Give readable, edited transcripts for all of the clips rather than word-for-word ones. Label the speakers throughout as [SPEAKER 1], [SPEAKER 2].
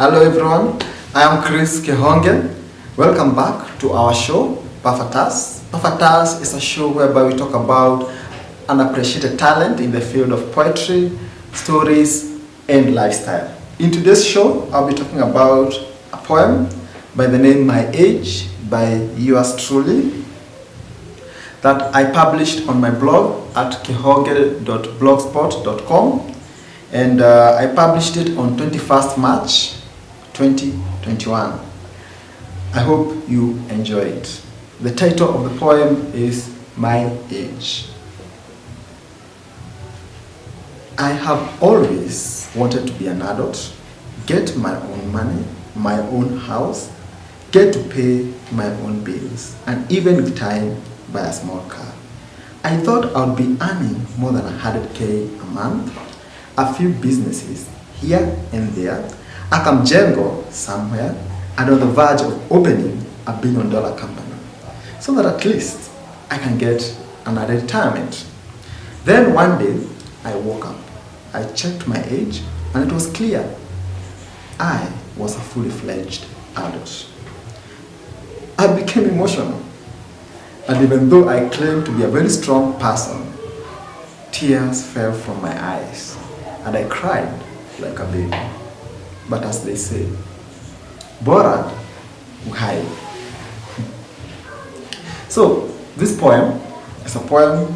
[SPEAKER 1] Hello everyone, I am Chris Kihonge. Welcome back to our show, Perfect Us. Perfect Us is a show whereby we talk about unappreciated talent in the field of poetry, stories, and lifestyle. In today's show, I'll be talking about a poem by the name My Age by yours truly that I published on my blog at kihonge.blogspot.com, and I published it on 21st March 2021. I hope you enjoy it. The title of the poem is My Age. I have always wanted to be an adult, get my own money, my own house, get to pay my own bills, and even with time buy a small car. I thought I would be earning more than 100K a month, a few businesses here and there, a kamjengo somewhere, and on the verge of opening a $1 billion company, so that at least I can get another retirement. Then one day, I woke up, I checked my age, and it was clear I was a fully fledged adult. I became emotional, and even though I claimed to be a very strong person, tears fell from my eyes, and I cried like a baby. But as they say, bora uhai. So this poem is a poem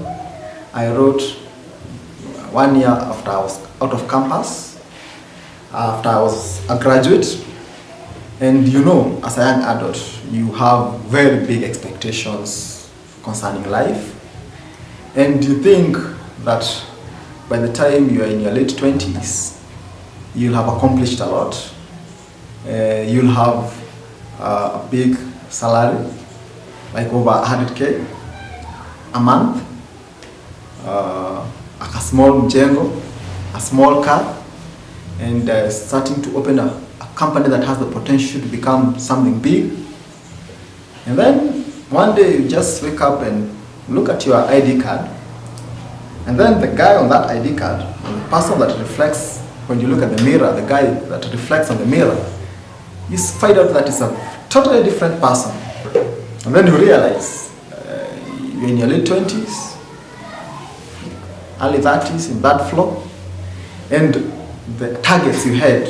[SPEAKER 1] I wrote 1 year after I was out of campus, after I was a graduate. And you know, as a young adult, you have very big expectations concerning life, and you think that by the time you are in your late 20s, you'll have accomplished a lot. You'll have a big salary, like over 100K a month, a small mjengo, a small car, and starting to open a company that has the potential to become something big. And then one day you just wake up and look at your ID card, and then the guy on that ID card, the person that reflects, when you look at the mirror, the guy that reflects on the mirror, you find out that it's a totally different person. And then you realize you're in your late 20s, early 30s, in that floor, and the targets you had,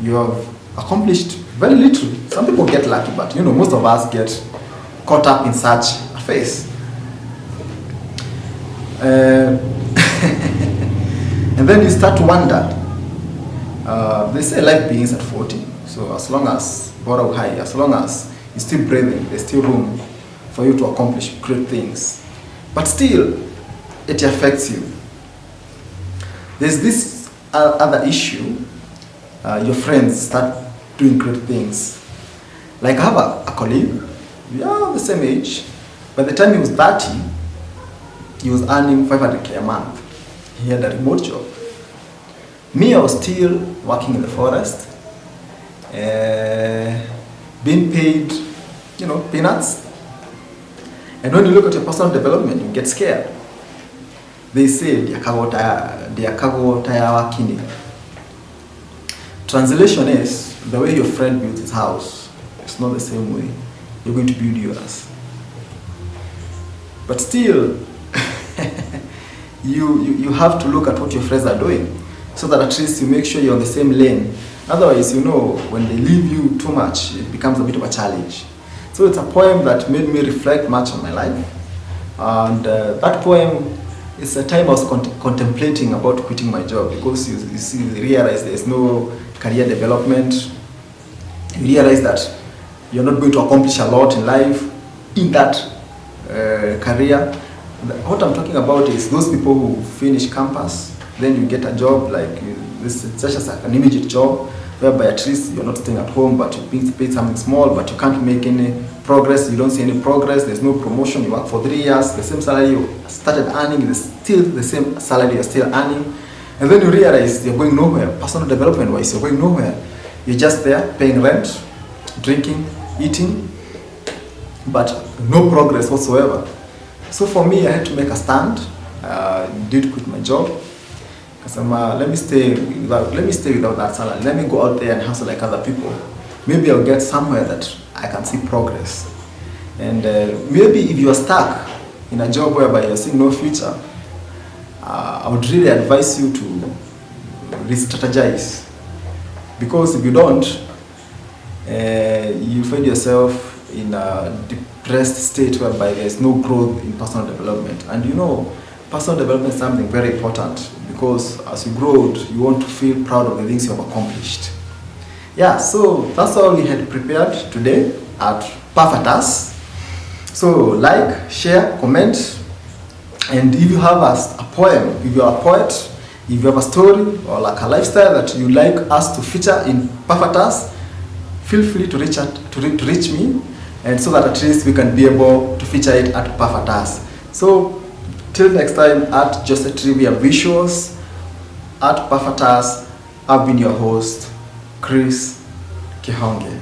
[SPEAKER 1] you have accomplished very little. Some people get lucky, but you know, most of us get caught up in such a phase. And then you start to wonder. They say life begins at 40. So as long as bora uhai, as long as you're still breathing, there's still room for you to accomplish great things. But still, it affects you. There's this other issue. Your friends start doing great things. Like I have a colleague, we are the same age. By the time he was 30, he was earning 500K a month. He had a remote job. Me, I was still working in the forest, being paid, you know, peanuts. And when you look at your personal development, you get scared. They say, diakago tayawa kini. Translation is, the way your friend builds his house, it's not the same way you're going to build yours. But still, you have to look at what your friends are doing, so that at least you make sure you're on the same lane. Otherwise, you know, when they leave you too much, it becomes a bit of a challenge. So it's a poem that made me reflect much on my life. And that poem is a time I was contemplating about quitting my job, because you realize there's no career development. You realize that you're not going to accomplish a lot in life in that career. What I'm talking about is those people who finish campus, then you get a job like this, it's just like an immediate job, whereby at least you're not staying at home, but you're being paid something small, but you can't make any progress, you don't see any progress, there's no promotion, you work for 3 years, the same salary you started earning is still the same salary you're still earning, and then you realize you're going nowhere, personal development wise, you're going nowhere. You're just there paying rent, drinking, eating, but no progress whatsoever. So for me, I had to make a stand, did quit my job, let me stay without that salary. Let me go out there and hustle like other people. Maybe I'll get somewhere that I can see progress. And maybe if you are stuck in a job whereby you're seeing no future, I would really advise you to re-strategize. Because if you don't, you find yourself in a depressed state whereby there's no growth in personal development. And you know, personal development is something very important, because as you grow, you want to feel proud of the things you have accomplished. Yeah, so that's all we had prepared today at Pafatas. So like, share, comment, and if you have a poem, if you are a poet, if you have a story or like a lifestyle that you like us to feature in Pafatas, feel free to reach me, and so that at least we can be able to feature it at Pafatas. So till next time, at Just a Trivia Visuals, at Pafatas, I've been your host, Chris Kihonge.